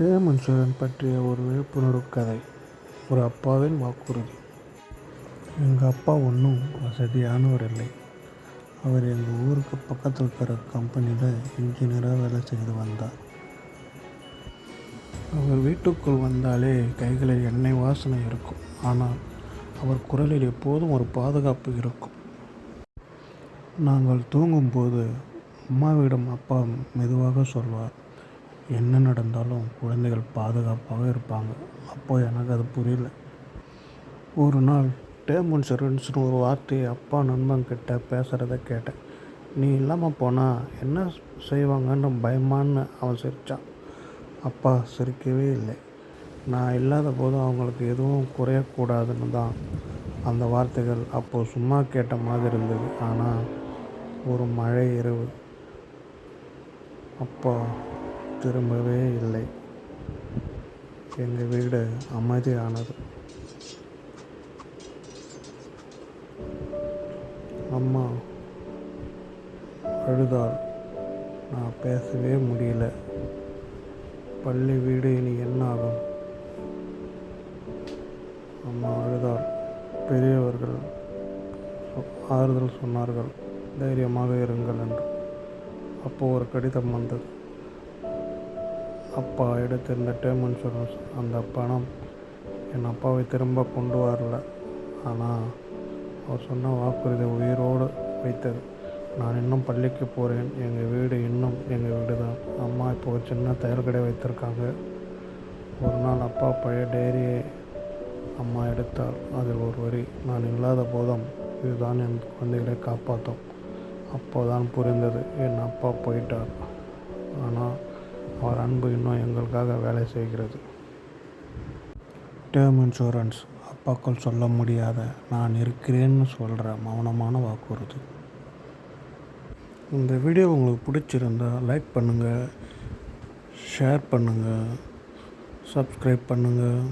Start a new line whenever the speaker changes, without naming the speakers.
Term insurance பற்றிய ஒரு விழிப்புணர்வு கதை. ஒரு அப்பாவின் வாக்குறுதி. எங்கள் அப்பா ஒன்றும் வசதியானவர் இல்லை. அவர் எங்கள் ஊருக்கு பக்கத்தில் இருக்கிற கம்பெனியில் இன்ஜினியராக வேலை செய்து வந்தார். அவர் வீட்டுக்குள் வந்தாலே கைகளில் எண்ணெய் வாசனை இருக்கும். ஆனால் அவர் குரலில் எப்போதும் ஒரு பாதுகாப்பு இருக்கும். நாங்கள் தூங்கும்போது அம்மாவிடம் அப்பா மெதுவாக சொல்வார், என்ன நடந்தாலும் குழந்தைகள் பாதுகாப்பாக இருப்பாங்க. அப்போ எனக்கு அது புரியல. ஒரு நாள் டேர்ம் இன்சூரன்ஸ்னு ஒரு வார்த்தையை அப்பா நண்பன்கிட்ட பேசுகிறத கேட்டேன். நீ இல்லாமல் போனால் என்ன செய்வாங்கன்னு பயமான்னு அவன் சிரித்தான். அப்பா சிரிக்கவே இல்லை. நான் இல்லாத போது அவங்களுக்கு எதுவும் குறையக்கூடாதுன்னு தான் அந்த வார்த்தைகள். அப்போது சும்மா கேட்ட மாதிரி இருந்தது. ஆனால் ஒரு மழை இரவு அப்பா திரும்பவே இல்லை. எங்கள் வீடு அமைதியானது. அம்மா அழுதாள். நான் பேசவே முடியல. பள்ளி வீடு இனி என்ன ஆகும்? அம்மா அழுதாள். பெரியவர்கள் ஆறுதல் சொன்னார்கள், தைரியமாக இருங்கள் என்று. அப்போது ஒரு கடிதம் வந்தது. அப்பா எடுத்திருந்த டேர்ம் இன்சூரன்ஸ். அந்த பணம் என் அப்பாவை திரும்ப கொண்டு வரல. ஆனால் அவர் சொன்ன வாக்குறுதி உயிரோடு வைத்தது. நான் இன்னும் பள்ளிக்கு போகிறேன். எங்கள் வீடு இன்னும் எங்கள் வீடு தான். அம்மா இப்போ ஒரு சின்ன தையல் கடை வைத்திருக்காங்க. ஒரு நாள் அப்பா பழைய டைரியை அம்மா எடுத்தாள். அதில் ஒரு வரி, நான் இல்லாத போதும் இதுதான் என் குழந்தைகளை காப்பாற்றும். அப்போதான் புரிந்தது, என் அப்பா போயிட்டார். ஆனால் அவர் அன்பு இன்னும் எங்களுக்காக வேலை செய்கிறது. டேர்ம் இன்சூரன்ஸ் அப்பாக்கள் சொல்ல முடியாத, நான் இருக்கிறேன்னு சொல்கிற மௌனமான வாக்குறுதி. இந்த வீடியோ உங்களுக்கு பிடிச்சிருந்தால் லைக் பண்ணுங்கள், ஷேர் பண்ணுங்கள், சப்ஸ்கிரைப் பண்ணுங்கள்.